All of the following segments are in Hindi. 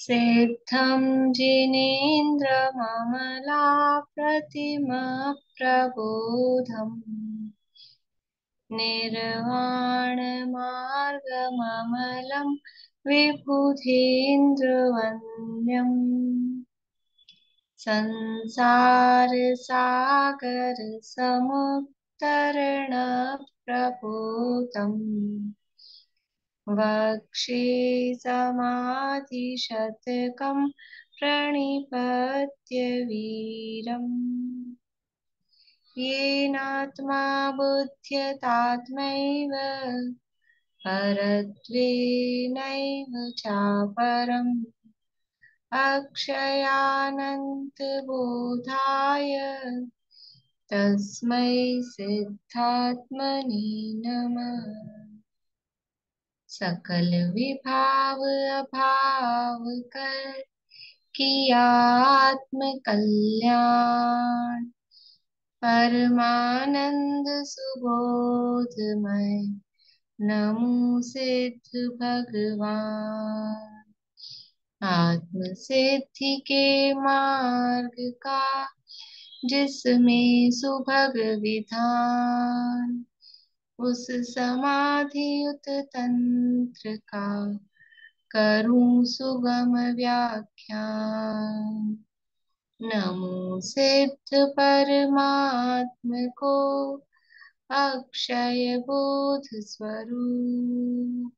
सिद्धं जिनेन्द्रममलाप्रतिमप्रबोधम् निर्वाणमार्गममलं विबुधीन्द्रवन्द्यम् संसारसागरसमुत्तरणप्रपूतम् वक्षे समाधिशतकं प्रणिपत्य वीरम् येनात्मा बुध्यतात्मैव परत्वेनैव चापरम् अक्षयानन्तबोधाय तस्मै सिद्धात्मने नमः। सकल विभाव अभाव कर किया आत्म कल्याण परमानंद सुबोधमय नमो सिद्ध भगवान। आत्म सिद्धि के मार्ग का जिसमें सुभग विधान उस समाधियुत तंत्र का करूं सुगम व्याख्यान। नमो सिद्ध परमात्म को अक्षय बोध स्वरूप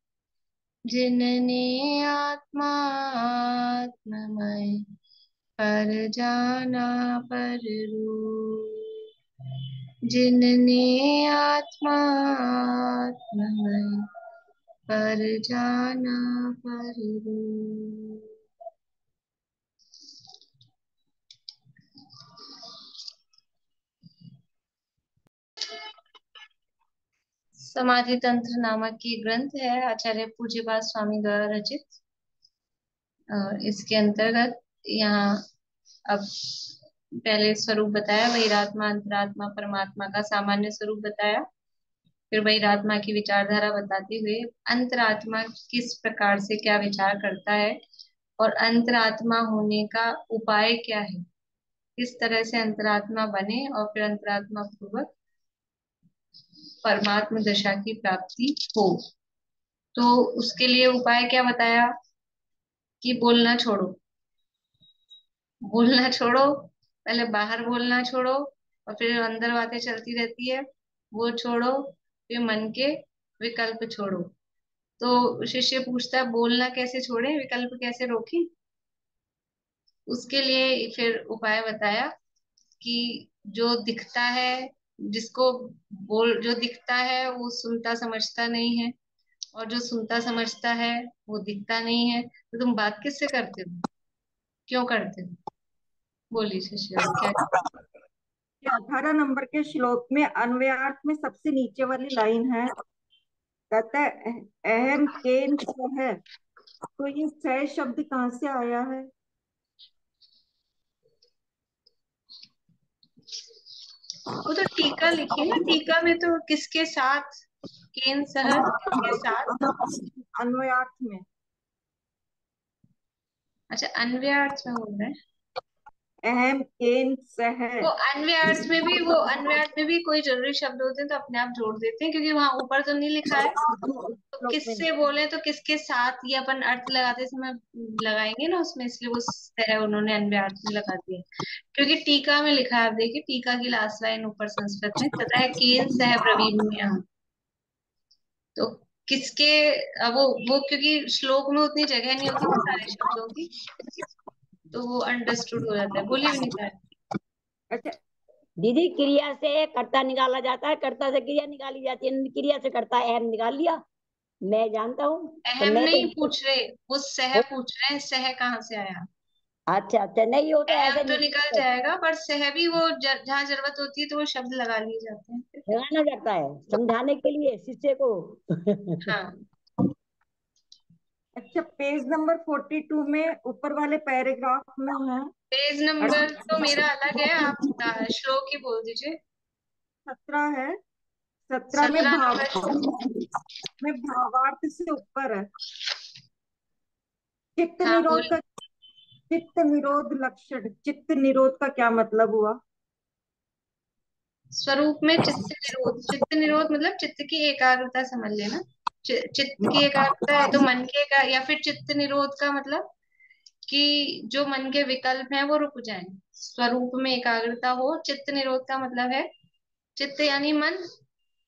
जिनने आत्मा आत्ममय पर जाना पर रूप जिनने आत्मा आत्ममय पर जाना पर रूप। समाधि तंत्र नामक की ग्रंथ है आचार्य पूज्यपाद स्वामी द्वारा रचित। इसके अंतर्गत यहाँ अब पहले स्वरूप बताया, बहिरात्मा अंतरात्मा परमात्मा का सामान्य स्वरूप बताया, फिर बहिरात्मा की विचारधारा बताते हुए अंतरात्मा किस प्रकार से क्या विचार करता है और अंतरात्मा होने का उपाय क्या है, किस तरह से अंतरात्मा बने और फिर अंतरात्मा पूर्वक परमात्म दशा की प्राप्ति हो। तो उसके लिए उपाय क्या बताया कि बोलना छोड़ो, बोलना छोड़ो, पहले बाहर बोलना छोड़ो और फिर अंदर बातें चलती रहती है वो छोड़ो, फिर मन के विकल्प छोड़ो। तो शिष्य पूछता है बोलना कैसे छोड़े, विकल्प कैसे रोके। उसके लिए फिर उपाय बताया कि जो दिखता है, जिसको जो दिखता है वो सुनता समझता नहीं है और जो सुनता समझता है वो दिखता नहीं है। तो तुम बात किससे करते हो, क्यों करते हो? बोलिए शिष्य क्या। 18 नंबर के श्लोक में अन्वयार्थ में सबसे नीचे वाली लाइन है, कहता है अहम केन सह। तो ये सह शब्द कहाँ से आया है? वो तो टीका लिखी ना, टीका में तो किसके साथ, केन सह किसके साथ। अन्वयार्थ में। अच्छा अन्वय अर्थ में बोल रहे हैं। अहम केन सह। वो अन्वय अर्थ में भी, वो अन्वय अर्थ में भी कोई जरूरी शब्द होते हैं तो अपने आप जोड़ देते हैं, क्योंकि वहां ऊपर तो नहीं लिखा है। तो श्लोक में किससे बोले तो किसके साथ ये अपन अर्थ लगाते समय लगाएंगे ना उसमें, इसलिए वो तरह उन्होंने अन्वय अर्थ में लगा दिया। क्योंकि टीका में लिखा है, आप देखिए टीका की लास्ट लाइन ऊपर संस्कृत में तथा है केन सह ब्रवीम्य। तो किसके, अब वो क्योंकि श्लोक में उतनी जगह नहीं होती ना सारे शब्दों की, तो वो अंडरस्टूड हो जाता है। बोलिए विनीता। अच्छा, दीदी क्रिया से कर्ता निकाला जाता है, कर्ता से क्रिया निकाली जाती है, क्रिया से कर्ता अहम निकाल लिया। मैं जानता हूँ तो अहम मैं तो। नहीं पूछ रहे, वो सह पूछ रहे हैं, सह कहाँ से आया। अच्छा अच्छा, नहीं हो तो अहम ऐसे तो निकल निकल जाएगा, पर सह भी वो जहाँ जरूरत होती है तो वो शब्द लगा लिए जाते हैं फिर। लगाना जाता है समझाने के लिए शिष्य को। हाँ अच्छा, पेज नंबर 42 में ऊपर वाले पैराग्राफ में है। पेज नंबर तो मेरा अलग है, आप श्लोक ही बोल दीजिए। 17 है। 17 में 17 नंबर। भावार्थ से ऊपर है। चित्त हाँ निरोध बोलिए। का चित्त निरोध लक्षण, चित्त निरोध का क्या मतलब हुआ? स्वरूप में चित्त निरोध मतलब चित्त की एकाग्रता समझ लेना। चित्त की एकाग्रता है तो मन के या फिर चित्त निरोध का मतलब कि जो मन के विकल्प हैं वो रुक जाएं। स्वरूप में एकाग्रता हो। चित्त निरोध का मतलब है चित्त यानी मन,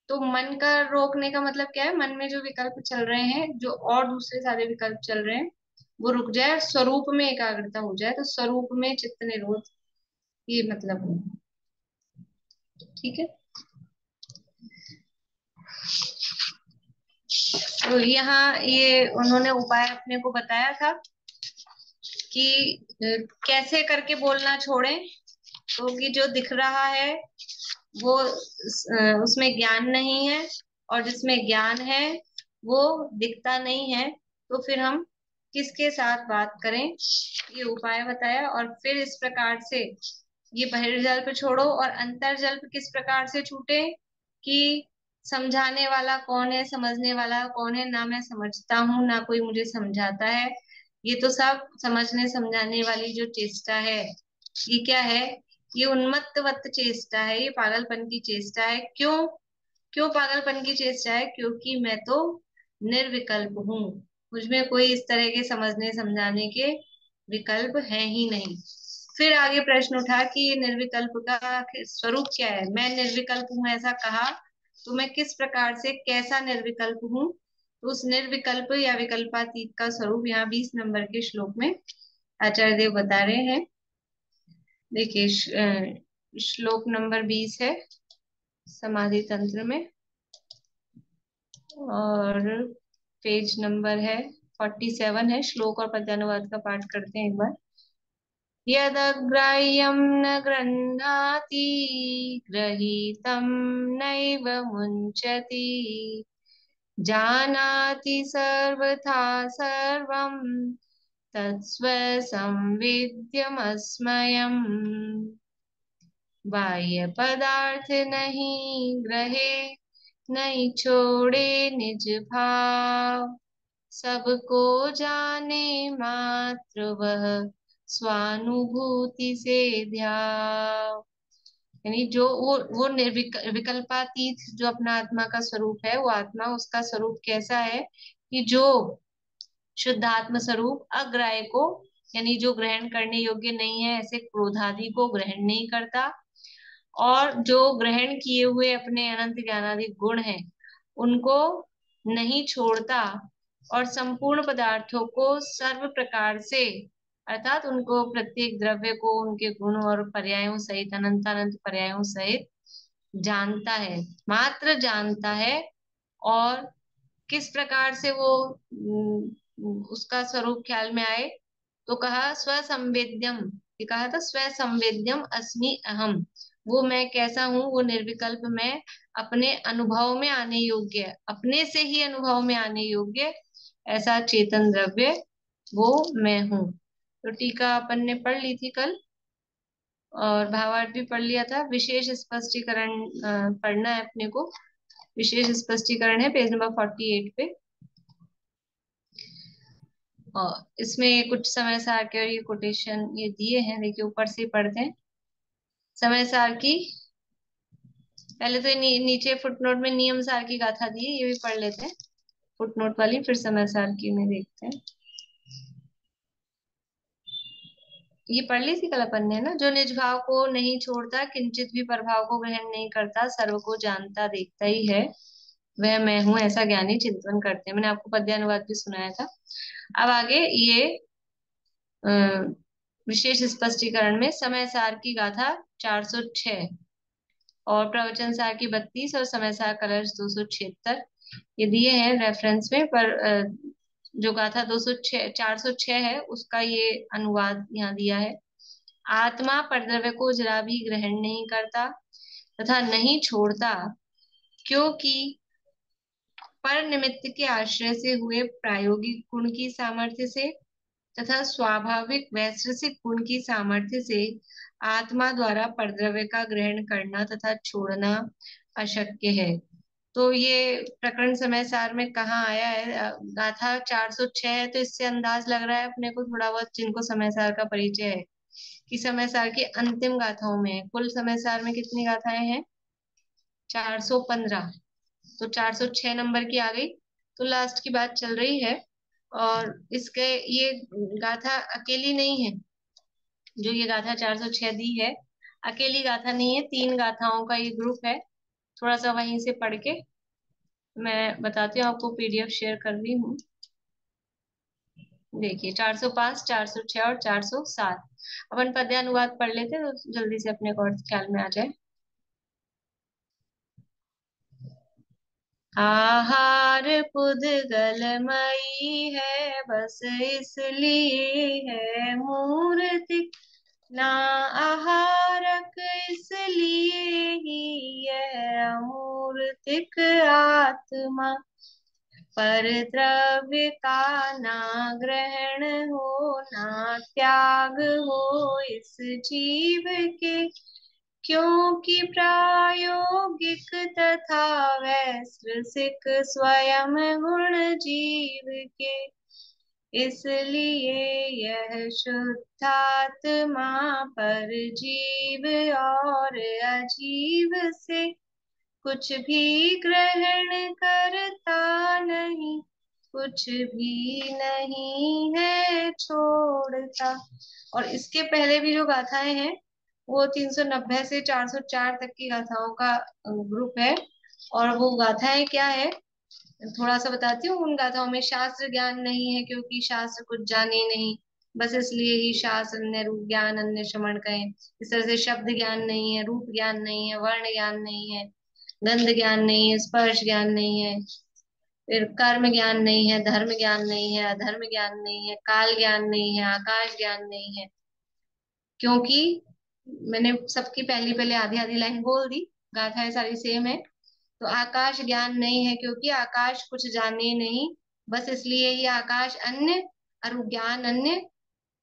तो मन का रोकने का मतलब क्या है? मन में जो विकल्प चल रहे हैं, जो और दूसरे सारे विकल्प चल रहे हैं, वो रुक जाए और स्वरूप में एकाग्रता हो जाए, तो स्वरूप में चित्त निरोध, ये मतलब है। ठीक है। तो यहाँ ये उन्होंने उपाय अपने को बताया था कि कैसे करके बोलना छोड़ें। तो कि जो दिख रहा है वो उसमें ज्ञान नहीं है, और जिसमें ज्ञान है वो दिखता नहीं है, तो फिर हम किसके साथ बात करें, ये उपाय बताया। और फिर इस प्रकार से ये बहिर्जल्प छोड़ो और अंतर्जल्प किस प्रकार से छूटे, कि समझाने वाला कौन है, समझने वाला कौन है, ना मैं समझता हूँ ना कोई मुझे समझाता है। ये तो सब समझने समझाने वाली जो चेष्टा है, ये क्या है? ये उन्मत्तवत चेष्टा है, ये पागलपन की चेष्टा है। क्यों? क्यों पागलपन की चेष्टा है? क्योंकि मैं तो निर्विकल्प हूँ, मुझमें कोई इस तरह के समझने समझाने के विकल्प है ही नहीं। फिर आगे प्रश्न उठा कि ये निर्विकल्प का आखिर स्वरूप क्या है? मैं निर्विकल्प हूँ ऐसा कहा, तो मैं किस प्रकार से कैसा निर्विकल्प हूँ? तो उस निर्विकल्प या विकल्पातीत का स्वरूप यहाँ 20 नंबर के श्लोक में आचार्य देव बता रहे हैं। देखिए श्लोक नंबर 20 है समाधि तंत्र में, और पेज नंबर है 47 है। श्लोक और पद्यानुवाद का पाठ करते हैं एक बार। यदग्राह्यं न गृह्णाति गृहीतं नैव मुञ्चति जानाति सर्वथा सर्वं तत्स्वसंविद्यमस्मयम्। बाह्य पदार्थ नहीं ग्रहे, नहीं छोड़े निज भाव, सबको जाने मात्र वह स्वानुभूति से ध्याव। यानी जो वो विकल्पातीत जो अपना आत्मा का स्वरूप है, वो आत्मा उसका स्वरूप कैसा है कि जो शुद्ध आत्म स्वरूप अग्राह्य को, यानी जो ग्रहण करने योग्य नहीं है, ऐसे क्रोधादि को ग्रहण नहीं करता, और जो ग्रहण किए हुए अपने अनंत ज्ञानादि गुण हैं उनको नहीं छोड़ता, और संपूर्ण पदार्थों को सर्व प्रकार से, अर्थात उनको प्रत्येक द्रव्य को उनके गुण और पर्यायों सहित, अनंतानंत पर्यायों सहित जानता है, मात्र जानता है। और किस प्रकार से वो उसका स्वरूप ख्याल में आए, तो कहा स्वसंवेद्यम, ये कहा था स्वसंवेद्यम अस्मि अहम, वो मैं कैसा हूँ, वो निर्विकल्प मैं, अपने अनुभव में आने योग्य, अपने से ही अनुभव में आने योग्य ऐसा चेतन द्रव्य वो मैं हूँ। तो टीका अपन ने पढ़ ली थी कल, और भावार्थ भी पढ़ लिया था। विशेष स्पष्टीकरण पढ़ना है अपने को। विशेष स्पष्टीकरण है पेज नंबर 48 पे, और इसमें कुछ समय सार के और ये कोटेशन ये दिए हैं, देखिए ऊपर से पढ़ते हैं। समय सार की पहले तो नीचे फुटनोट में नियम सार की गाथा दी है, ये भी पढ़ लेते हैं फुटनोट वाली, फिर समय सार की में देखते हैं। ये पढ़ ली थी कल अपन ने ना। जो निज भाव को नहीं छोड़ता, किंचित भी प्रभाव को ग्रहण नहीं करता, सर्व को जानता देखता ही है, वह मैं हूँ, ऐसा ज्ञानी चिंतन करते हैं। मैंने आपको पद्यानुवाद भी सुनाया था। अब आगे ये विशेष स्पष्टीकरण में समय सार की गाथा 406 और प्रवचन सार की 32 और समय सार कलश 276 ये दिए हैं रेफरेंस में, पर जो गाथा 206 406 है उसका ये अनुवाद यहाँ दिया है। आत्मा परद्रव्य को जरा भी ग्रहण नहीं करता तथा नहीं छोड़ता, क्योंकि पर निमित्त के आश्रय से हुए प्रायोगिक गुण की सामर्थ्य से तथा स्वाभाविक वैश्विक गुण की सामर्थ्य से आत्मा द्वारा परद्रव्य का ग्रहण करना तथा छोड़ना अशक्य है। तो ये प्रकरण समय सार में कहाँ आया है? गाथा 406 है, तो इससे अंदाज लग रहा है अपने को थोड़ा बहुत, जिनको समय सार का परिचय है, कि समय सार की अंतिम गाथाओं में है। कुल समय सार में कितनी गाथाएं हैं? 415। तो 406 नंबर की आ गई, तो लास्ट की बात चल रही है। और इसके ये गाथा अकेली नहीं है, जो ये गाथा 406 दी है अकेली गाथा नहीं है, 3 गाथाओं का ये ग्रुप है। थोड़ा सा वहीं से पढ़ के मैं बताती हूँ आपको, पीडीएफ शेयर कर रही हूँ। देखिए 405, 406 और 407। अपन पद्यानुवाद पढ़ लेते हैं तो जल्दी से अपने को ख्याल में आ जाए। आहार पुद्गलमयी है, बस इसलिए है मूर्ति, ना आहारक इसलिए ही यह अमूर्तिक आत्मा, पर द्रव्य का ना ग्रहण हो ना त्याग हो इस जीव के, क्योंकि प्रायोगिक तथा वैश्विक स्वयं गुण जीव के, इसलिए यह शुद्धात्मा पर जीव और अजीव से कुछ भी ग्रहण करता नहीं, कुछ भी नहीं है छोड़ता। और इसके पहले भी जो गाथाएं हैं वो 390 से 404 तक की गाथाओं का ग्रुप है। और वो गाथाएं क्या है थोड़ा सा बताती हूँ। उन गाथाओं में शास्त्र ज्ञान नहीं है, क्योंकि शास्त्र कुछ जाने नहीं, बस इसलिए ही शास्त्र अन्य रूप ज्ञान अन्य श्रवण कहें। इस तरह से शब्द ज्ञान नहीं है, रूप ज्ञान नहीं है, वर्ण ज्ञान नहीं है, गंध ज्ञान नहीं है, स्पर्श ज्ञान नहीं है, फिर कर्म ज्ञान नहीं है, धर्म ज्ञान नहीं है, अधर्म ज्ञान नहीं है, काल ज्ञान नहीं है, आकाश ज्ञान नहीं है। क्योंकि मैंने सबकी पहली पहले आधी आधी लाइन बोल दी, गाथाएं सारी सेम है। तो आकाश ज्ञान नहीं है, क्योंकि आकाश कुछ जाने नहीं, बस इसलिए ही आकाश अन्य और ज्ञान अन्य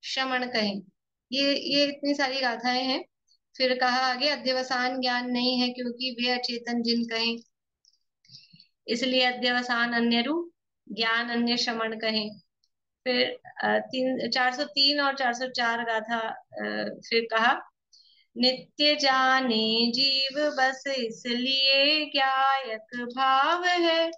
श्रवण कहें। ये इतनी सारी गाथाएं हैं। फिर कहा आगे, अध्यवसान ज्ञान नहीं है, क्योंकि वे अचेतन जिन कहें, इसलिए अध्यवसान अन्य रूप ज्ञान अन्य श्रवण कहें। फिर 403 और 404 गाथा फिर कहा, नित्य जाने जीव बस इसलिए ज्ञायक भाव है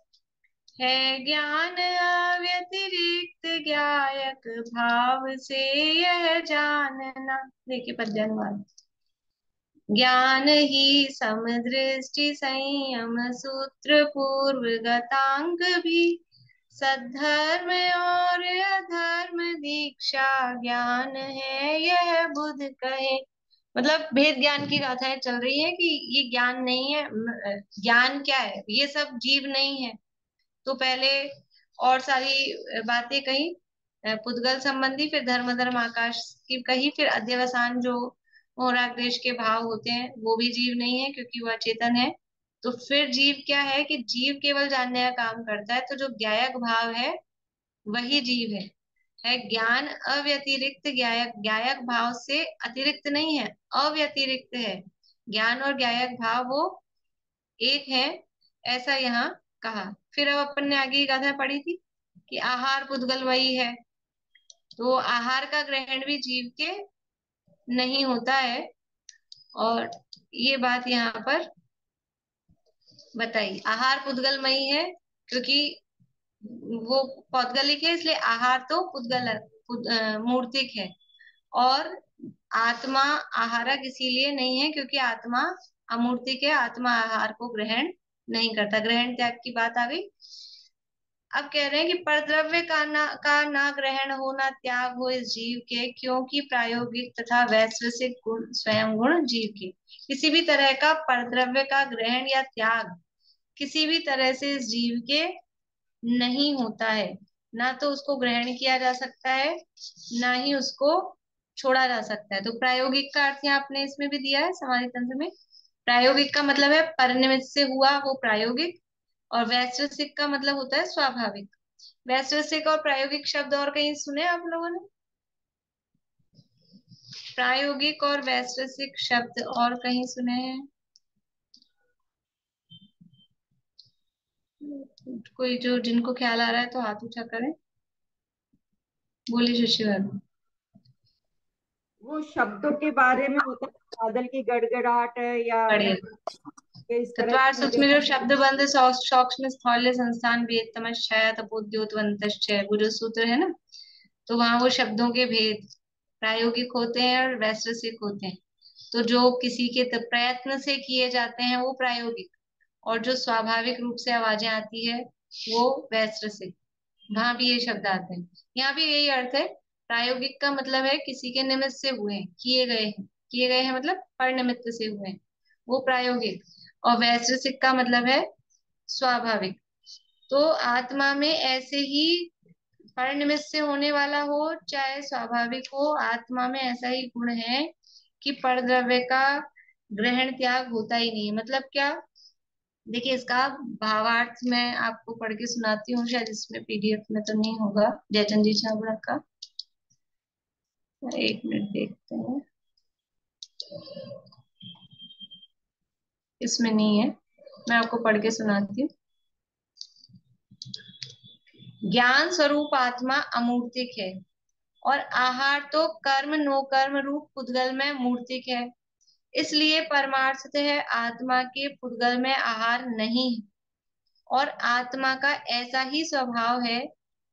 ज्ञान अव्यतिरिक्त ज्ञायक भाव से यह जानना। देखिए पद्यानुवाद, ज्ञान ही समदृष्टि संयम सूत्र पूर्व गतांग भी, सद्धर्म और अधर्म दीक्षा ज्ञान है यह बुध कहे। मतलब भेद ज्ञान की गाथाएं चल रही है कि ये ज्ञान नहीं है। ज्ञान क्या है? ये सब जीव नहीं है। तो पहले और सारी बातें कही पुद्गल संबंधी, फिर धर्म धर्म आकाश की कही, फिर अध्यवसान जो मोराग्रेश के भाव होते हैं वो भी जीव नहीं है, क्योंकि वह चेतन है। तो फिर जीव क्या है कि जीव केवल जानने का काम करता है, तो जो ज्ञायक भाव है वही जीव है ज्ञान अव्यतिरिक्त ज्ञायक, ज्ञायक भाव से अतिरिक्त नहीं है, अव्यतिरिक्त है। ज्ञान और ज्ञायक भाव वो एक है, ऐसा यहाँ कहा। फिर अब अपन ने आगे की गाथा पढ़ी थी कि आहार पुद्गल वही है, तो आहार का ग्रहण भी जीव के नहीं होता है। और ये बात यहाँ पर बताई, आहार पुद्गलमयी है, क्योंकि वो पौद्गलिक है, इसलिए आहार तो मूर्तिक है। और आत्मा आहारक इसीलिए नहीं है, क्योंकि आत्मा अमूर्तिक है, आत्मा आहार को ग्रहण नहीं करता। ग्रहण त्याग की बात आ गई। अब कह रहे हैं कि परद्रव्य का ना ग्रहण हो ना त्याग हो इस जीव के, क्योंकि प्रायोगिक तथा वैश्विक गुण स्वयं गुण जीव के। किसी भी तरह का परद्रव्य का ग्रहण या त्याग किसी भी तरह से इस जीव के नहीं होता है। ना तो उसको ग्रहण किया जा सकता है, ना ही उसको छोड़ा जा सकता है। तो प्रायोगिक का अर्थ यहाँ आपने इसमें भी दिया है समाधि तंत्र में। प्रायोगिक का मतलब है परिनिमित से हुआ वो प्रायोगिक, और वैश्विक का मतलब होता है स्वाभाविक। वैश्विक और प्रायोगिक शब्द और कहीं सुने आप लोगों ने? प्रायोगिक और वैश्विक शब्द और कहीं सुने हैं? कोई जो जिनको ख्याल आ रहा है तो हाथ ऊंचा करें। बोलिए शशि। वो शब्दों के बारे में होता है, बादल की गड़गड़ाहट है या बढ़िया। इस तरह चत्वार की सूत्र में जो शब्द बंध सौक्ष्म स्थौल्य संस्थान भेद तमस छाया तपोद्योतवंतश्च, वो जो सूत्र है ना, तो वहां वो शब्दों के भेद प्रायोगिक होते हैं और वैश्विक होते हैं। तो जो किसी के प्रयत्न से किए जाते हैं वो प्रायोगिक, और जो स्वाभाविक रूप से आवाजें आती है वो वैश्विक। वहां भी ये शब्द आते हैं, यहाँ भी यही अर्थ है। प्रायोगिक का मतलब है किसी के निमित्त से हुए हैं, किए गए हैं। किए गए हैं मतलब पर निमित्त से हुए हैं, वो प्रायोगिक। और वैश्विक का मतलब है स्वाभाविक। तो आत्मा में ऐसे ही पर निमित्त से होने वाला हो चाहे स्वाभाविक हो, आत्मा में ऐसा ही गुण है कि पर द्रव्य का ग्रहण त्याग होता ही नहीं है। मतलब क्या? देखिए, इसका भावार्थ मैं आपको पढ़ के सुनाती हूँ, शायद इसमें पीडीएफ में तो नहीं होगा जयचंद जी छाबड़ा का। एक मिनट देखते हैं, इसमें नहीं है, मैं आपको पढ़ के सुनाती हूँ। ज्ञान स्वरूप आत्मा अमूर्तिक है, और आहार तो कर्म नो कर्म रूप पुद्गल में मूर्तिक है। इसलिए परमार्थतः आत्मा के पुद्गल में आहार नहीं है, और आत्मा का ऐसा ही स्वभाव है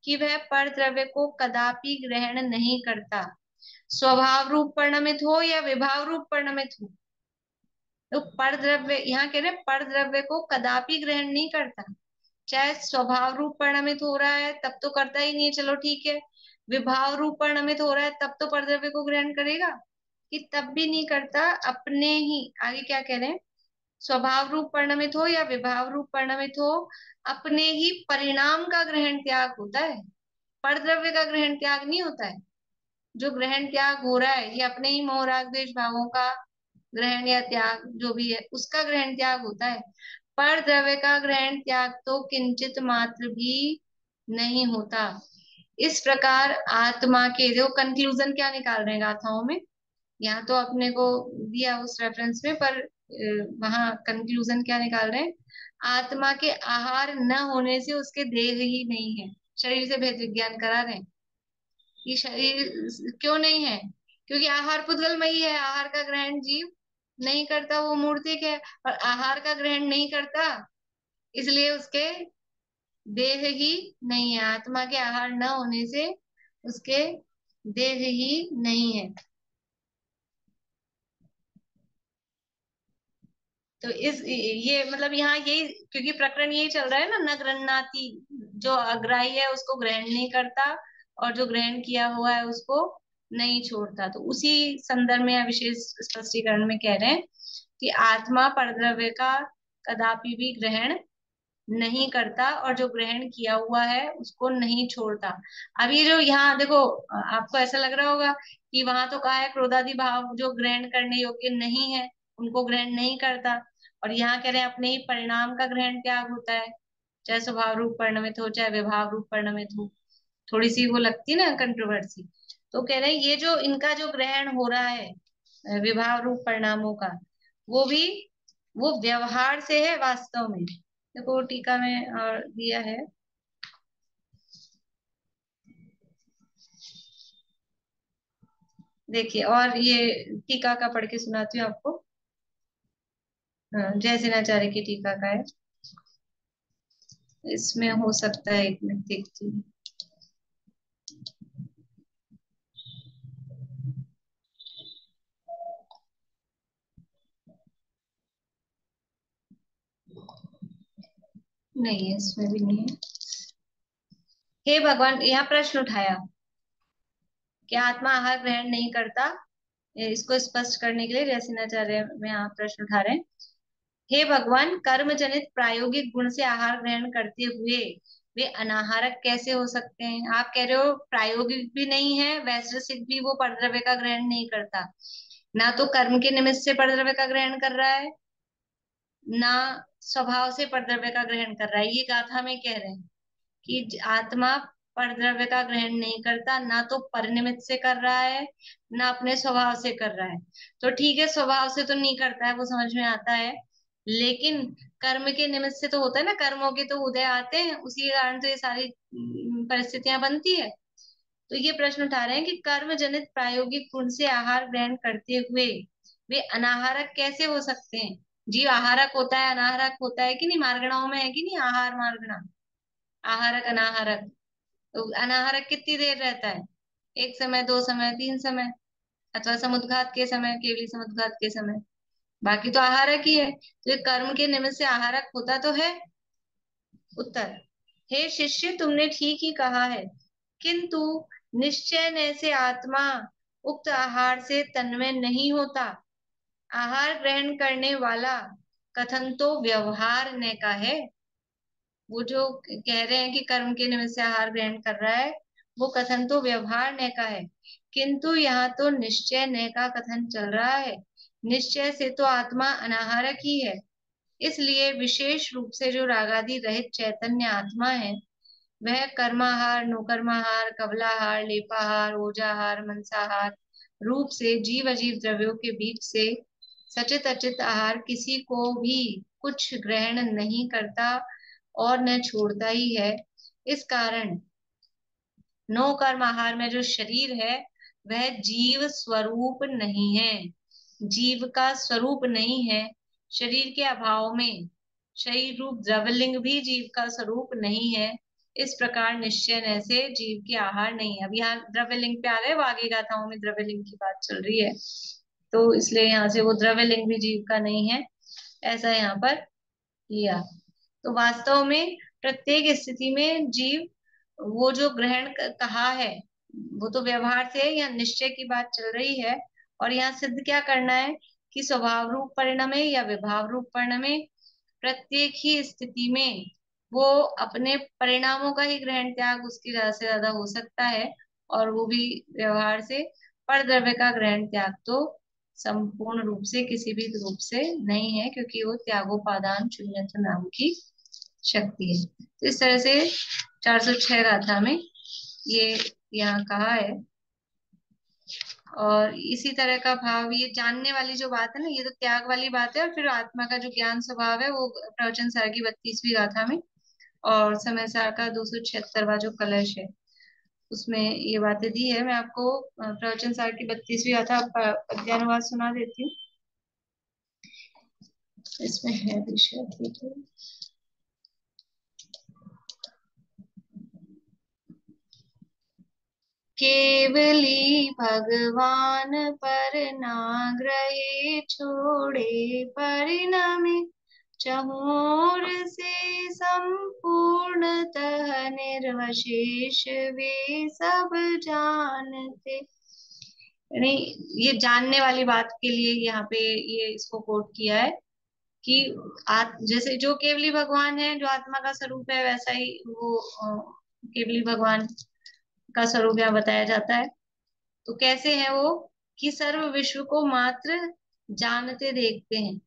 कि वह पर द्रव्य को कदापि ग्रहण नहीं करता, स्वभाव रूप परिणमित हो या विभाव रूप परिणमित हो। तो पर द्रव्य यहाँ कह रहे पर द्रव्य को कदापि ग्रहण नहीं करता, चाहे स्वभाव रूप परिणमित हो रहा है तब तो करता ही नहीं है, चलो ठीक है। विभाव रूप परिणमित हो रहा है तब तो पर द्रव्य को ग्रहण करेगा, कि तब भी नहीं करता। अपने ही आगे क्या कह रहे हैं, स्वभाव रूप परिणमित हो या विभाव रूप परिणमित हो, अपने ही परिणाम का ग्रहण त्याग होता है, पर द्रव्य का ग्रहण त्याग नहीं होता है। जो ग्रहण त्याग हो रहा है ये अपने ही मोह राग द्वेष भावों का ग्रहण या त्याग जो भी है उसका ग्रहण त्याग होता है। पर द्रव्य का ग्रहण त्याग तो किंचित मात्र भी नहीं होता। इस प्रकार आत्मा के जो कंक्लूजन क्या निकाल रहे हैं गाथाओं में, यहाँ तो अपने को दिया उस रेफरेंस में, पर वहां कंक्लूजन क्या निकाल रहे हैं, आत्मा के आहार न होने से उसके देह ही नहीं है। शरीर से भेद विज्ञान करा रहे हैं कि शरीर क्यों नहीं है, क्योंकि आहार पुद्गलमयी है, आहार का ग्रहण जीव नहीं करता, वो मूर्तिक है। और आहार का ग्रहण नहीं करता इसलिए उसके देह ही नहीं है, आत्मा के आहार न होने से उसके देह ही नहीं है। तो इस ये मतलब यहाँ यही, क्योंकि प्रकरण यही चल रहा है ना, न गृह्णाति, जो अग्राही है उसको ग्रहण नहीं करता और जो ग्रहण किया हुआ है उसको नहीं छोड़ता। तो उसी संदर्भ में या विशेष स्पष्टीकरण में कह रहे हैं कि आत्मा परद्रव्य का कदापि भी ग्रहण नहीं करता, और जो ग्रहण किया हुआ है उसको नहीं छोड़ता। अब ये जो यहाँ देखो, आपको ऐसा लग रहा होगा कि वहां तो कहा है क्रोधादि भाव जो ग्रहण करने योग्य नहीं है उनको ग्रहण नहीं करता, और यहाँ कह रहे हैं अपने ही परिणाम का ग्रहण त्याग होता है, चाहे स्वभाव रूप परिणमित हो चाहे विभाव रूप परिणमित हो। थोड़ी सी वो लगती ना कंट्रोवर्सी। तो कह रहे हैं ये जो इनका जो ग्रहण हो रहा है विभाव रूप परिणामों का, वो भी वो व्यवहार से है वास्तव में। देखो टीका में और दिया है, देखिए, और ये टीका का पढ़ के सुनाती हूँ आपको। हाँ, जय सेनाचार्य की टीका का है, इसमें हो सकता है, एक मिनट देखती हूँ। नहीं है, इसमें भी नहीं है। हे भगवान, यहाँ प्रश्न उठाया कि आत्मा आहार ग्रहण नहीं करता, इसको स्पष्ट करने के लिए रसीनाचार्य में आप प्रश्न उठा रहे हैं। हे भगवान, कर्म जनित प्रायोगिक गुण से आहार ग्रहण करते हुए वे अनाहारक कैसे हो सकते हैं? आप कह रहे हो प्रायोगिक भी नहीं है, वैश्विक भी वो परद्रव्य का ग्रहण नहीं करता, ना तो कर्म के निमित्त से परद्रव्य का ग्रहण कर रहा है, ना स्वभाव से परद्रव्य का ग्रहण कर रहा है। ये गाथा में कह रहे हैं कि आत्मा परद्रव्य का ग्रहण नहीं करता, ना तो परनिमित्त से कर रहा है ना अपने स्वभाव से कर रहा है। तो ठीक है, स्वभाव से तो नहीं करता है, वो समझ में आता है, लेकिन कर्म के निमित्त से तो होता है ना, कर्मों के तो उदय आते हैं, उसी के कारण तो ये सारी परिस्थितियां बनती है। तो ये प्रश्न उठा रहे हैं कि कर्म जनित प्रायोगिक गुण से आहार ग्रहण करते हुए वे अनाहारक कैसे हो सकते हैं। जीव आहारक होता है, अनाहारक होता है कि नहीं, मार्गणाओं में है कि नहीं, आहार मार्गणा, आहारक अनाहारक। तो अनाहारक कितनी देर रहता है, एक समय, दो समय, तीन समय, अथवा समुद्घात के समय, केवली समुद्घात के समय, बाकी तो आहारक ही है। तो ये कर्म के निमित्त से आहारक होता तो है। उत्तर, हे शिष्य तुमने ठीक ही कहा है, किंतु निश्चय न से आत्मा उक्त आहार से तन्मय नहीं होता। आहार ग्रहण करने वाला कथन तो व्यवहार ने का है। वो जो कह रहे हैं कि कर्म के निमित्त से आहार ग्रहण कर रहा है, वो कथन तो व्यवहार ने का है, किंतु यहाँ तो निश्चय ने का कथन चल रहा है। निश्चय से तो आत्मा अनाहारक ही है, इसलिए विशेष रूप से जो रागादि रहित चैतन्य आत्मा है, वह कर्माहार, नौकर्माहार, कबलाहार, लेपाहार, ओजाहार, मंसाहार रूप से जीव अजीव द्रव्यों के बीच से सचित अचित आहार किसी को भी कुछ ग्रहण नहीं करता और न छोड़ता ही है। इस कारण नो कर्म आहार में जो शरीर है वह जीव स्वरूप नहीं है, जीव का स्वरूप नहीं है। शरीर के अभाव में शरीर रूप द्रवलिंग भी जीव का स्वरूप नहीं है। इस प्रकार निश्चय न से जीव के आहार नहीं है। अब यहाँ द्रव्यलिंग पे आ गए, वो आगे गाथाओं में द्रव्यलिंग की बात चल रही है, तो इसलिए यहाँ से वो द्रव्यलिंग भी जीव का नहीं है, ऐसा यहाँ पर लिया। तो वास्तव में प्रत्येक स्थिति में जीव वो जो ग्रहण कहा है, वो तो व्यवहार से या निश्चय की बात चल रही है। और यहाँ सिद्ध क्या करना है कि स्वभाव रूप परिणमे या विभाव रूप परिणमे प्रत्येक ही स्थिति में वो अपने परिणामों का ही ग्रहण त्याग उसकी ज्यादा से ज्यादा हो सकता है, और वो भी व्यवहार से। पर द्रव्य का ग्रहण त्याग तो संपूर्ण रूप से किसी भी रूप से नहीं है, क्योंकि वो त्यागोपादान शून्यत्व नाम की शक्ति है। तो इस तरह से 406 गाथा में ये यहाँ कहा है। और इसी तरह का भाव, ये जानने वाली जो बात है ना, ये तो त्याग वाली बात है, और फिर आत्मा का जो ज्ञान स्वभाव है वो प्रवचन सार की 32वीं गाथा में, और समय सार का 276वां जो कलश है उसमें ये बातें दी है। मैं आपको प्रवचन सार की 32वीं गाथा पद्यानुवाद सुना देती हूँ। इसमें है विषय, ठीक है। केवली भगवान पर नाग्रहे छोड़े परिणमे चहोर से संपूर्णतः निर्वशेष वे सब जानते। यानी ये जानने वाली बात के लिए यहाँ पे ये इसको कोट किया है कि जैसे जो केवली भगवान है, जो आत्मा का स्वरूप है, वैसा ही वो केवली भगवान का स्वरूप यहाँ बताया जाता है। तो कैसे है वो, कि सर्व विश्व को मात्र जानते देखते हैं।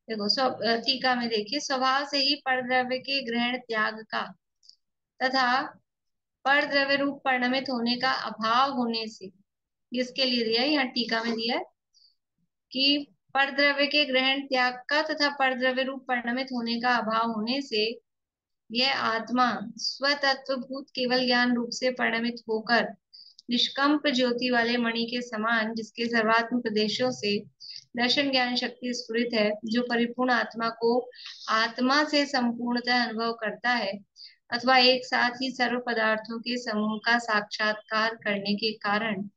देखो टीका में देखिए, स्वभाव से ही परद्रव्य के ग्रहण त्याग का तथा परद्रव्य रूप परिणमित होने का अभाव होने से, इसके लिए दिया है यहाँ टीका में दिया है कि परद्रव्य के ग्रहण त्याग का तथा परद्रव्य रूप परिणमित होने का अभाव होने से यह आत्मा स्वतत्वभूत केवल ज्ञान रूप से परिणमित होकर निष्कंप ज्योति वाले मणि के समान, जिसके सर्वात्म प्रदेशों से दर्शन ज्ञान शक्ति स्फुरित है, जो परिपूर्ण आत्मा को आत्मा से संपूर्णतः अनुभव करता है, अथवा एक साथ ही सर्व पदार्थों के समूह का साक्षात्कार करने के कारण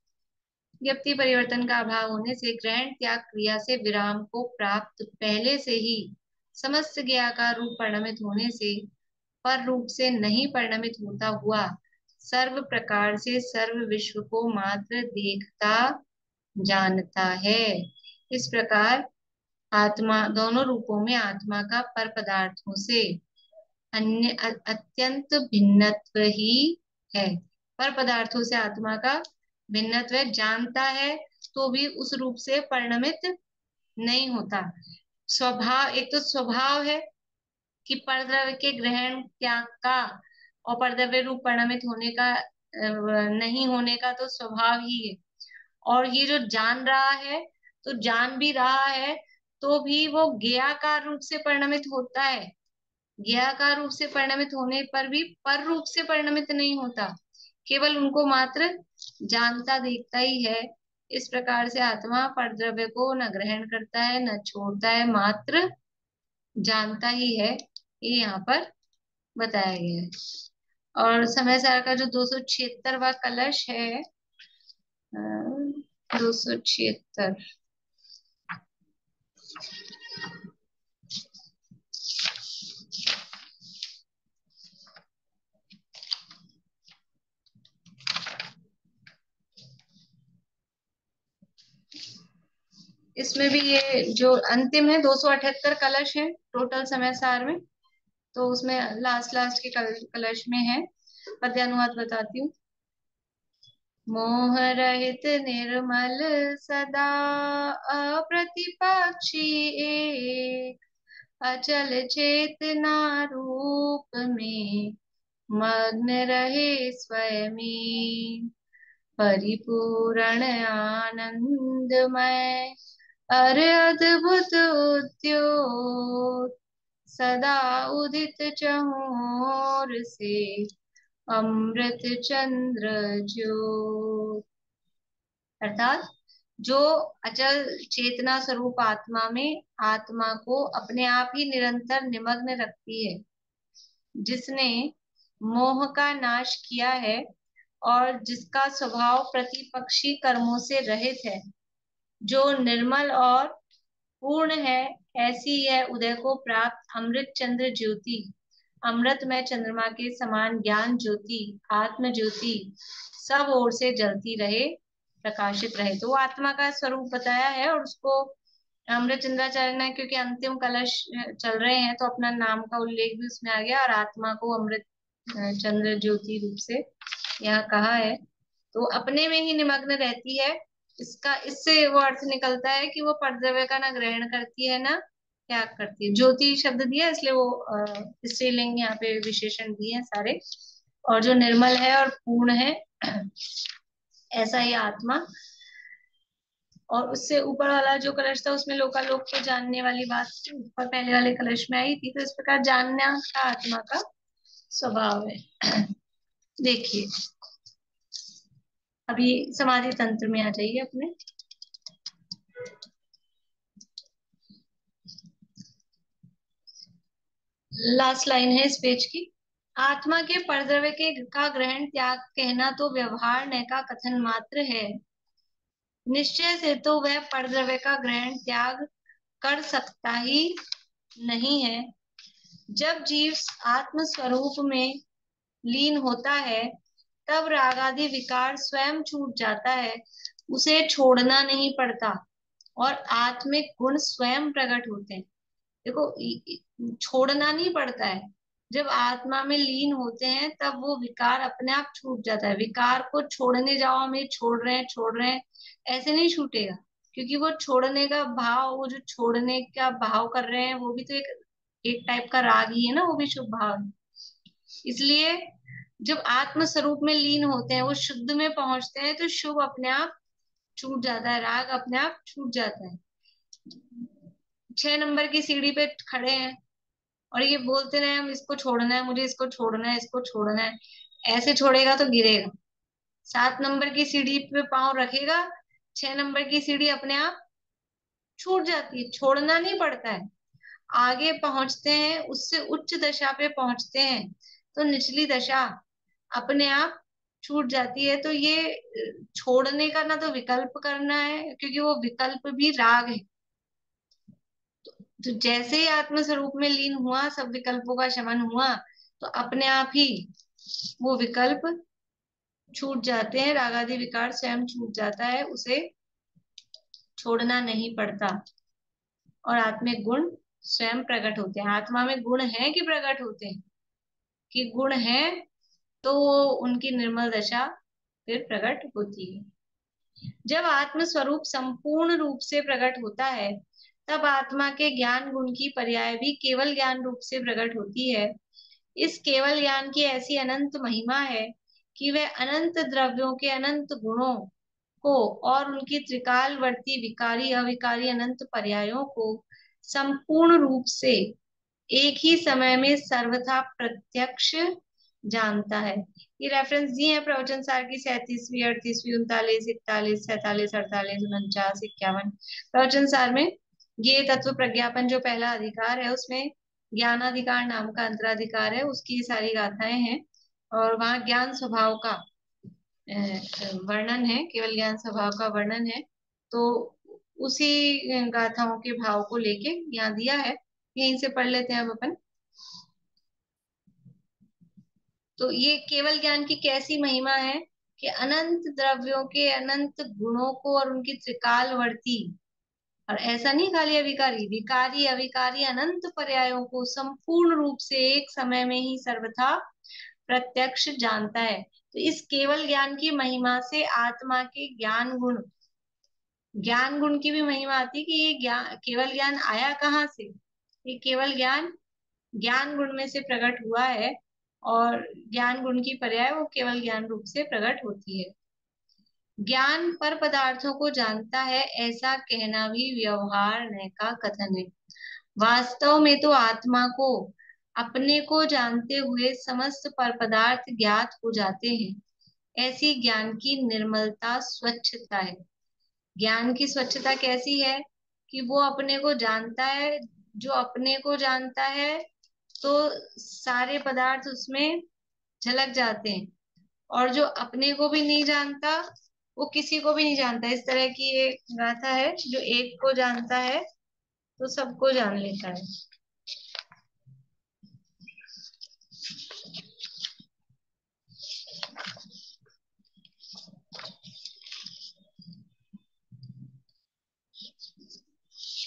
व्यक्ति परिवर्तन का अभाव होने से ग्रहण त्याग क्रिया से विराम को प्राप्त पहले से ही समस्त ज्ञाकार रूप परिणमित होने से पर रूप से नहीं परिणमित होता हुआ सर्व प्रकार से सर्व विश्व को मात्र देखता जानता है। इस प्रकार आत्मा दोनों रूपों में आत्मा का पर पदार्थों से अन्य अत्यंत भिन्नत्व ही है। पर पदार्थों से आत्मा का भिन्नत्व जानता है तो भी उस रूप से परिणमित नहीं होता। स्वभाव, एक तो स्वभाव है कि परद्रव्य के ग्रहण त्याग का और परद्रव्य रूप परिणमित होने का नहीं होने का तो स्वभाव ही है। और ये जो जान रहा है, तो जान भी रहा है तो भी वो ज्ञेयाकार रूप से परिणमित होता है। ज्ञेयाकार रूप से परिणमित होने पर भी पर रूप से परिणमित नहीं होता, केवल उनको मात्र जानता देखता ही है। इस प्रकार से आत्मा परद्रव्य को न ग्रहण करता है न छोड़ता है, मात्र जानता ही है, ये यहाँ पर बताया गया है। और समय सार का जो 276वां कलश है, 276, इसमें भी ये जो अंतिम है 278 कलश है टोटल समय सार में, तो उसमें लास्ट के कलश में है। पद्यानुवाद बताती हूँ। मोह रहित निर्मल सदा अप्रतिपक्षी एक, अचल चेतना रूप में मग्न रहे स्वयं, परिपूर्ण आनंदमय अरे अद्भुत उद्योत, सदा उदित चहुर से अमृत चंद्र ज्योत। अर्थात जो अचल चेतना स्वरूप आत्मा में आत्मा को अपने आप ही निरंतर निमग्न रखती है, जिसने मोह का नाश किया है और जिसका स्वभाव प्रतिपक्षी कर्मों से रहित है, जो निर्मल और पूर्ण है, ऐसी यह उदय को प्राप्त अमृत चंद्र ज्योति, अमृतमय चंद्रमा के समान ज्ञान ज्योति, आत्म ज्योति सब ओर से जलती रहे, प्रकाशित रहे। तो वो आत्मा का स्वरूप बताया है और उसको अमृत चंद्राचार्य ने, क्योंकि अंतिम कलश चल रहे हैं तो अपना नाम का उल्लेख भी उसमें आ गया और आत्मा को अमृत चंद्र ज्योति रूप से यहाँ कहा है। तो अपने में ही निमग्न रहती है, इसका इससे वो अर्थ निकलता है कि वो परद्रव्य का ना ग्रहण करती है ना त्याग करती है। ज्योति शब्द दिया इसलिए वो स्त्रीलिंग यहाँ पे विशेषण दिए हैं सारे। और जो निर्मल है और पूर्ण है ऐसा ही आत्मा। और उससे ऊपर वाला जो कलश था उसमें लोकालोक को जानने वाली बात ऊपर पहले वाले कलश में आई थी। तो इस प्रकार जानना का आत्मा का स्वभाव है। देखिए अभी समाधि तंत्र में आ जाइए अपने। लास्ट लाइन है इस पेज की। आत्मा के परद्रव्य के का ग्रहण त्याग कहना तो व्यवहार न का कथन मात्र है, निश्चय से तो वह परद्रव्य का ग्रहण त्याग कर सकता ही नहीं है। जब जीव आत्म स्वरूप में लीन होता है तब राग आदि विकार स्वयं छूट जाता है, उसे छोड़ना नहीं पड़ता और आत्मिक गुण स्वयं प्रकट होते हैं। देखो छोड़ना नहीं पड़ता है, जब आत्मा में लीन होते हैं तब वो विकार अपने आप छूट जाता है। विकार को छोड़ने जाओ हम ये छोड़ रहे हैं ऐसे नहीं छूटेगा, क्योंकि वो छोड़ने का भाव, वो जो छोड़ने का भाव कर रहे हैं वो भी तो एक टाइप का राग ही है ना, वो भी शुभ भाव है। इसलिए जब आत्म स्वरूप में लीन होते हैं, वो शुद्ध में पहुंचते हैं, तो शुभ अपने आप छूट जाता है, राग अपने आप छूट जाता है। 6 नंबर की सीढ़ी पे खड़े हैं और ये बोलते रहे हम इसको छोड़ना है, मुझे इसको छोड़ना है, इसको छोड़ना है, ऐसे छोड़ेगा तो गिरेगा। 7 नंबर की सीढ़ी पे पांव रखेगा, 6 नंबर की सीढ़ी अपने आप छूट जाती है, छोड़ना नहीं पड़ता है। आगे पहुंचते हैं, उससे उच्च दशा पे पहुंचते हैं तो निचली दशा अपने आप छूट जाती है। तो ये छोड़ने का ना तो विकल्प करना है, क्योंकि वो विकल्प भी राग है। तो जैसे ही आत्म स्वरूप में लीन हुआ, सब विकल्पों का शमन हुआ, तो अपने आप ही वो विकल्प छूट जाते हैं, राग आदि विकार स्वयं छूट जाता है, उसे छोड़ना नहीं पड़ता और आत्मिक गुण स्वयं प्रकट होते हैं। आत्मा में गुण है कि प्रकट होते हैं, कि गुण है तो उनकी निर्मल दशा फिर प्रकट होती है। जब आत्म स्वरूप संपूर्ण रूप से प्रकट होता है तब आत्मा के ज्ञान गुण की पर्याय भी केवल ज्ञान रूप से प्रकट होती है। इस केवल ज्ञान की ऐसी अनंत महिमा है कि वह अनंत द्रव्यों के अनंत गुणों को और उनकी त्रिकालवर्ती विकारी अविकारी अनंत पर्यायों को संपूर्ण रूप से एक ही समय में सर्वथा प्रत्यक्ष जानता है। ये रेफरेंस दिए हैं प्रवचन सार की 37वीं 38वीं 39 41 47 48 49 51 प्रवचन सार में। ये तत्व प्रज्ञापन जो पहला अधिकार है उसमें ज्ञानाधिकार नाम का अंतराधिकार है, उसकी सारी गाथाएं हैं और वहां ज्ञान स्वभाव का वर्णन है, केवल ज्ञान स्वभाव का वर्णन है। तो उसी गाथाओं के भाव को लेके यहाँ दिया है, यहीं से पढ़ लेते हैं अब अपन। तो ये केवल ज्ञान की कैसी महिमा है कि अनंत द्रव्यों के अनंत गुणों को और उनकी त्रिकालवर्ती, और ऐसा नहीं खाली अविकारी, विकारी अविकारी अनंत पर्यायों को संपूर्ण रूप से एक समय में ही सर्वथा प्रत्यक्ष जानता है। तो इस केवल ज्ञान की महिमा से आत्मा के ज्ञान गुण की भी महिमा आती है कि ये ज्ञान, केवल ज्ञान आया कहाँ से। ये केवल ज्ञान गुण में से प्रकट हुआ है और ज्ञान गुण की पर्याय वो केवल ज्ञान रूप से प्रकट होती है। ज्ञान पर पदार्थों को जानता है ऐसा कहना भी व्यवहार का कथन है। वास्तव में तो आत्मा को अपने को जानते हुए समस्त पर पदार्थ ज्ञात हो जाते हैं। ऐसी ज्ञान की निर्मलता स्वच्छता है। ज्ञान की स्वच्छता कैसी है कि वो अपने को जानता है, जो अपने को जानता है तो सारे पदार्थ उसमें झलक जाते हैं, और जो अपने को भी नहीं जानता वो किसी को भी नहीं जानता। इस तरह की एक गाथा है, जो एक को जानता है तो सबको जान लेता है।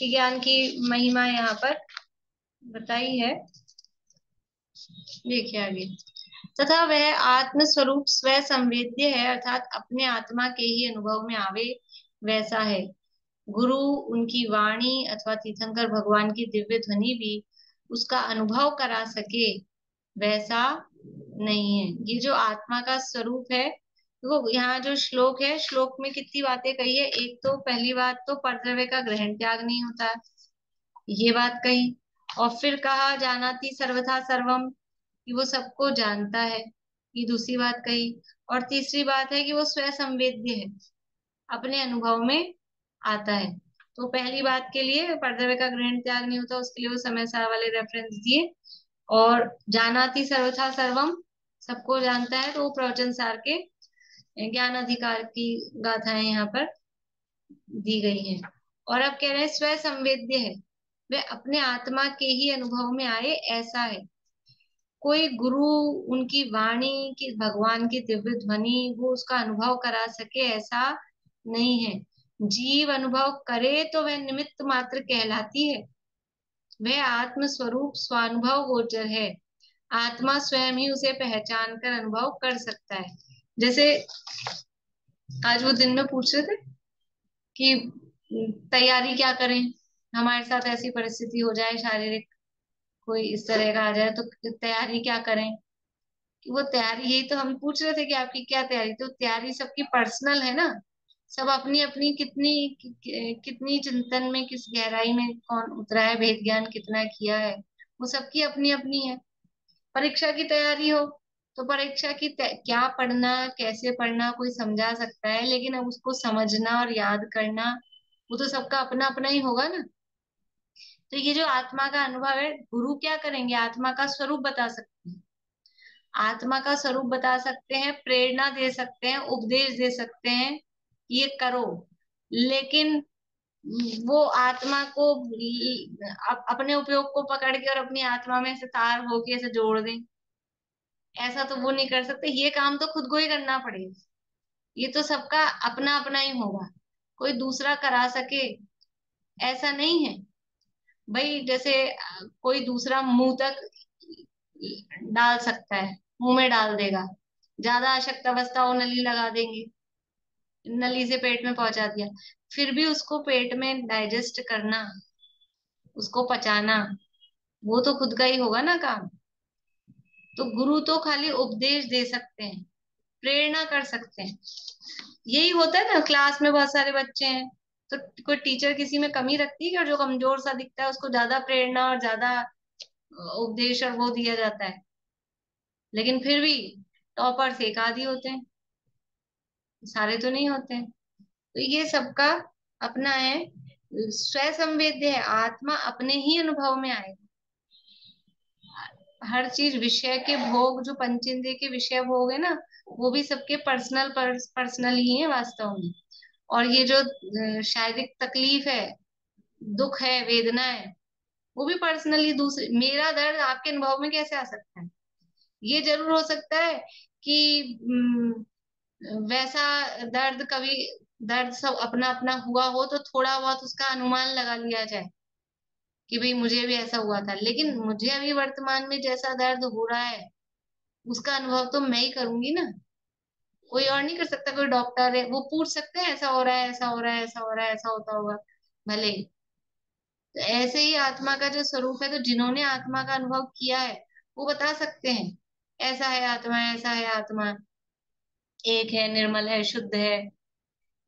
ज्ञान की महिमा यहाँ पर बताई है, देखिए आगे। तथा वह आत्म स्वरूप स्व संवेद्य है, अर्थात अपने आत्मा के ही अनुभव में आवे वैसा है। गुरु, उनकी वाणी अथवा तीर्थंकर भगवान की दिव्य ध्वनि भी उसका अनुभव करा सके वैसा नहीं है। ये जो आत्मा का स्वरूप है, वो यहाँ जो श्लोक है, श्लोक में कितनी बातें कही है। एक तो पहली बात तो परद्रव्य का ग्रहण त्याग नहीं होता, ये बात कही। और फिर कहा जानाति सर्वथा सर्वम, कि वो सबको जानता है, ये दूसरी बात कही। और तीसरी बात है कि वो स्वयं संवेद्य है, अपने अनुभव में आता है। तो पहली बात के लिए परद्रव्य का ग्रहण त्याग नहीं होता, उसके लिए वो समय सार वाले रेफरेंस दिए। और जानाति सर्वथा सर्वम, सबको जानता है, तो वो प्रवचन सार के ज्ञान अधिकार की गाथाएं यहाँ पर दी गई हैं। और अब कह रहे हैं स्व संवेद्य है, वे अपने आत्मा के ही अनुभव में आए ऐसा है। कोई गुरु, उनकी वाणी की, भगवान की दिव्य ध्वनि, वो उसका अनुभव करा सके ऐसा नहीं है। जीव अनुभव करे तो वह निमित्त मात्र कहलाती है। वह आत्म स्वरूप स्वानुभव गोचर है। आत्मा स्वयं ही उसे पहचान कर अनुभव कर सकता है। जैसे आज वो दिन में पूछ रहे थे कि तैयारी क्या करें, हमारे साथ ऐसी परिस्थिति हो जाए, शारीरिक कोई इस तरह का आ जाए, तो तैयारी क्या करें। कि वो तैयारी, यही तो हम पूछ रहे थे कि आपकी क्या तैयारी। तो तैयारी सबकी पर्सनल है ना, सब अपनी अपनी कितनी चिंतन में, किस गहराई में कौन उतरा है, भेद ज्ञान कितना किया है, वो सबकी अपनी अपनी है। परीक्षा की तैयारी हो तो परीक्षा की क्या पढ़ना, कैसे पढ़ना कोई समझा सकता है, लेकिन अब उसको समझना और याद करना वो तो सबका अपना अपना ही होगा ना। तो ये जो आत्मा का अनुभव है, गुरु क्या करेंगे, आत्मा का स्वरूप बता सकते हैं, आत्मा का स्वरूप बता सकते हैं, प्रेरणा दे सकते हैं, उपदेश दे सकते हैं, ये करो। लेकिन वो आत्मा को अपने उपयोग को पकड़ के और अपनी आत्मा में से तार होके ऐसे जोड़ दें, ऐसा तो वो नहीं कर सकते। ये काम तो खुद को ही करना पड़ेगा। ये तो सबका अपना अपना ही होगा, कोई दूसरा करा सके ऐसा नहीं है। भाई जैसे कोई दूसरा मुंह तक डाल सकता है, मुंह में डाल देगा, ज्यादा अशक्त अवस्था हो नली लगा देंगे, नली से पेट में पहुंचा दिया, फिर भी उसको पेट में डाइजेस्ट करना, उसको पचाना, वो तो खुद का ही होगा ना काम। तो गुरु तो खाली उपदेश दे सकते हैं, प्रेरणा कर सकते हैं, यही होता है ना, क्लास में बहुत सारे बच्चे हैं, तो कोई टीचर किसी में कमी रखती है कि जो कमजोर सा दिखता है उसको ज्यादा प्रेरणा और ज्यादा उपदेश और वो दिया जाता है। लेकिन फिर भी टॉपर्स एक आधी होते हैं, सारे तो नहीं होते हैं। तो ये सबका अपना है। स्व संवेद्य है, आत्मा अपने ही अनुभव में आएगा। हर चीज विषय के भोग, जो पंचेंद्रिय के विषय भोग है ना, वो भी सबके पर्सनल ही है वास्तव में। और ये जो शारीरिक तकलीफ है, दुख है, वेदना है, वो भी पर्सनली दूसरे, मेरा दर्द आपके अनुभव में कैसे आ सकता है? ये जरूर हो सकता है कि वैसा दर्द कभी, दर्द सब अपना अपना हुआ हो तो थोड़ा बहुत उसका अनुमान लगा लिया जाए कि भाई मुझे भी ऐसा हुआ था, लेकिन मुझे अभी वर्तमान में जैसा दर्द हो रहा है उसका अनुभव तो मैं ही करूंगी ना, कोई और नहीं कर सकता। कोई डॉक्टर है वो पूछ सकते हैं ऐसा हो रहा है, ऐसा हो रहा है, ऐसा हो रहा है, ऐसा होता होगा भले ही। तो ऐसे ही आत्मा का जो स्वरूप है, तो जिन्होंने आत्मा का अनुभव किया है वो बता सकते हैं ऐसा है आत्मा, ऐसा है आत्मा, एक है, निर्मल है, शुद्ध है,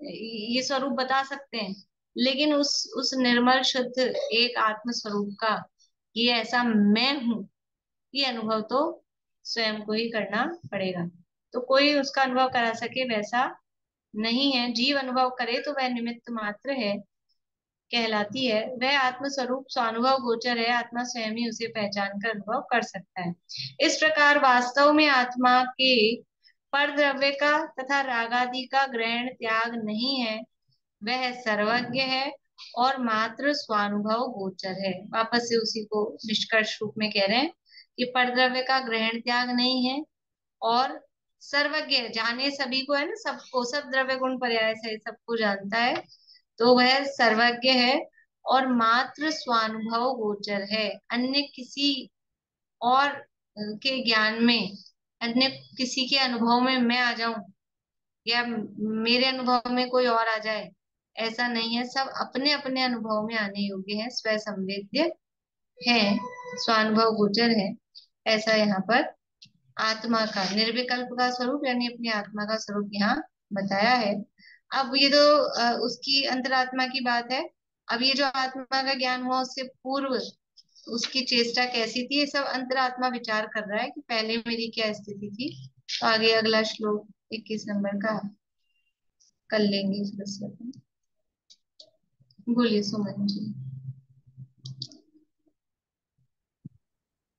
ये स्वरूप बता सकते हैं। लेकिन उस निर्मल शुद्ध एक आत्म स्वरूप का ये ऐसा मैं हूं, ये अनुभव तो स्वयं को ही करना पड़ेगा। तो कोई उसका अनुभव करा सके वैसा नहीं है। जीव अनुभव करे तो वह निमित्त मात्र है, कहलाती है। वह आत्म स्वरूप स्वानुभव गोचर है, आत्मा स्वयं ही उसे पहचान कर अनुभव कर सकता है। इस प्रकार वास्तव में आत्मा के पर द्रव्य का तथा रागादि का ग्रहण त्याग नहीं है, वह सर्वज्ञ है और मात्र स्वानुभव गोचर है। वापस से उसी को निष्कर्ष रूप में कह रहे हैं कि परद्रव्य का ग्रहण त्याग नहीं है, और सर्वज्ञ है, जाने सभी को है ना, सबको, सब द्रव्य गुण पर्याय सहित सबको जानता है, तो वह सर्वज्ञ है और मात्र स्वानुभव गोचर है। अन्य किसी और के ज्ञान में, अन्य किसी के अनुभव में मैं आ जाऊं या मेरे अनुभव में कोई और आ जाए, ऐसा नहीं है। सब अपने अपने अनुभव में आने योग्य है, स्व संवेद्य है, स्वानुभव गोचर है। ऐसा यहाँ पर आत्मा का निर्विकल्प का स्वरूप यानी अपनी आत्मा का स्वरूप यहाँ बताया है। अब ये तो उसकी अंतरात्मा की बात है। अब ये जो आत्मा का ज्ञान हुआ उससे पूर्व उसकी चेष्टा कैसी थी, ये सब अंतरात्मा विचार कर रहा है कि पहले मेरी क्या स्थिति थी। तो आगे अगला श्लोक 21 नंबर का कर लेंगे फिर उससे अपन। बोलिए सुमन जी।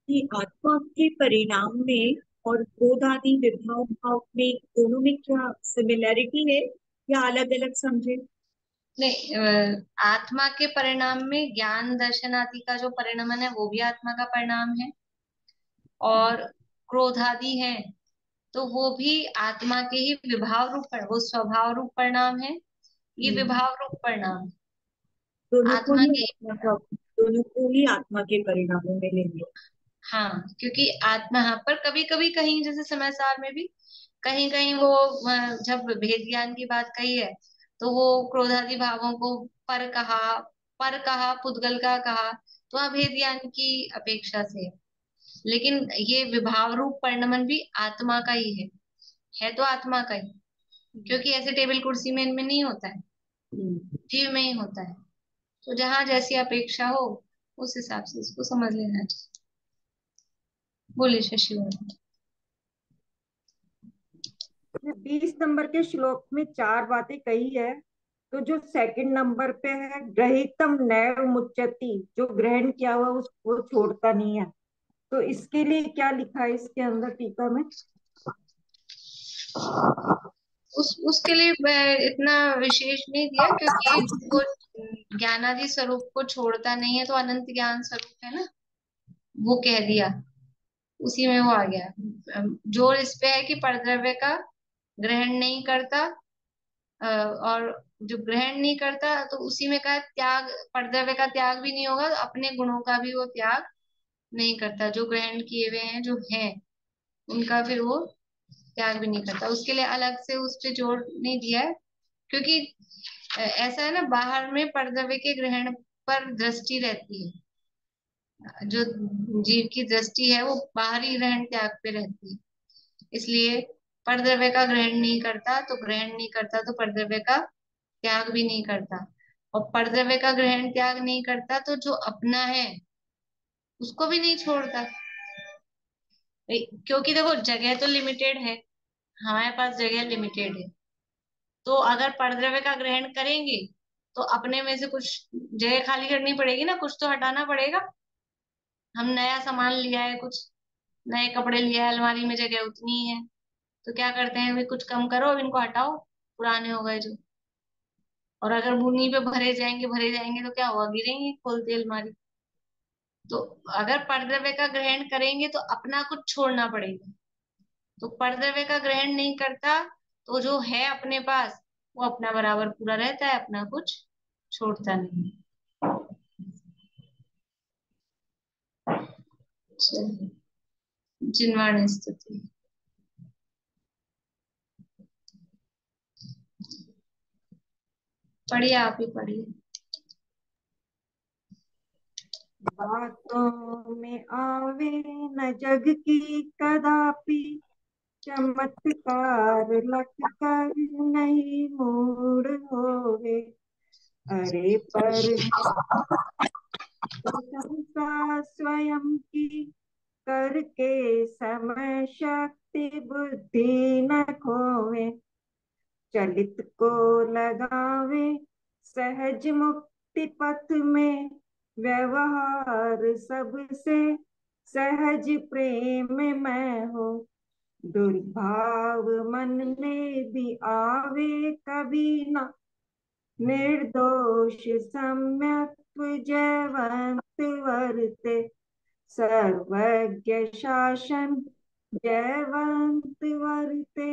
कि आत्मा के परिणाम में और क्रोध आदि विभाव भाव में दोनों में क्या सिमिलैरिटी है या अलग अलग समझे? नहीं, आत्मा के परिणाम में ज्ञान दर्शन आदि का जो परिणमन है वो भी आत्मा का परिणाम है, और क्रोधादि है तो वो भी आत्मा के ही विभाव रूप वो स्वभाव रूप परिणाम है, ये विभाव रूप परिणाम दोनों को आत्मा ही के। आत्मा का, दोनों को ही आत्मा के परिणामों में लेंगे। हाँ, क्योंकि आत्मा, हाँ, पर कभी कभी कहीं जैसे समय सार में भी कहीं कहीं वो जब भेद ज्ञान की बात कही है तो वो क्रोधादि भावों को पर कहा पुद्गल का कहा, तो वहाँ भेद ज्ञान की अपेक्षा से है। लेकिन ये विभाव रूप परिणमन भी आत्मा का ही है तो आत्मा का ही, क्योंकि ऐसे टेबल कुर्सी में इनमें नहीं होता है, जीव में ही होता है। तो जहां जैसी अपेक्षा हो उस हिसाब से इसको समझ लेना चाहिए। बोलिए शशि वर्मा। 20 नंबर के श्लोक में 4 बातें कही है। तो जो सेकंड नंबर पे है, ग्रहीतम नैव मुच्यति, जो ग्रहण किया हुआ उसको छोड़ता नहीं है, तो इसके लिए क्या लिखा है इसके अंदर टीका में? उसके लिए इतना विशेष नहीं दिया, क्योंकि वो ज्ञानादि स्वरूप को छोड़ता नहीं है, तो अनंत ज्ञान स्वरूप है ना, वो कह दिया, उसी में वो आ गया। जोर इस पे है कि परद्रव्य का ग्रहण नहीं करता, और जो ग्रहण नहीं करता तो उसी में कहा त्याग, परद्रव्य का त्याग भी नहीं होगा, तो अपने गुणों का भी वो त्याग नहीं करता, जो ग्रहण किए हुए हैं जो हैं उनका फिर वो त्याग भी नहीं करता। उसके लिए अलग से उस पे जोर नहीं दिया है, क्योंकि ऐसा है ना, बाहर में परद्रव्य के ग्रहण पर दृष्टि रहती है, जो जीव की दृष्टि है वो बाहरी ग्रहण त्याग पे रहती है, इसलिए परद्रव्य का ग्रहण नहीं करता तो ग्रहण नहीं करता, तो परद्रव्य का त्याग भी नहीं करता। और परद्रव्य का ग्रहण त्याग नहीं करता तो जो अपना है उसको भी नहीं छोड़ता। क्योंकि देखो जगह तो लिमिटेड है, हमारे पास जगह लिमिटेड है। तो अगर परद्रव्य का ग्रहण करेंगे तो अपने में से कुछ जगह खाली करनी पड़ेगी ना, कुछ तो हटाना पड़ेगा। हम नया सामान लिया है, कुछ नए कपड़े लिया है, अलमारी में जगह उतनी ही है, तो क्या करते हैं, वे कुछ कम करो, इनको हटाओ, पुराने हो गए जो। और अगर बुनी पे भरे जाएंगे तो क्या होगा, गिरेंगे, खोलते अलमारी। तो अगर परद्रव्य का ग्रहण करेंगे तो अपना कुछ छोड़ना पड़ेगा। तो परद्रव्य का ग्रहण नहीं करता तो जो है अपने पास वो अपना बराबर पूरा रहता है, अपना कुछ छोड़ता नहीं। चलिए, जिनवाणी स्तुति। पढ़िए, आप ही पढ़िए। बातों में आवे न जग की कदापि, चमत्कार लख कर नहीं मूड होवे। अरे पर प्रशंसा स्वयं की, करके समय शक्ति बुद्धि न खोवे। चलित को लगावे सहज मुक्ति पथ में, व्यवहार सबसे सहज प्रेम में हो। दुर्भाव मन में भी आवे कभी न, निर्दोष सम्यक जयवंत वर्ते। सर्वज्ञ शासन जयवंत वर्ते,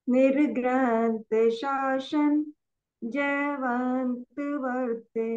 निर्ग्रंथ शासन जयवंत वर्ते।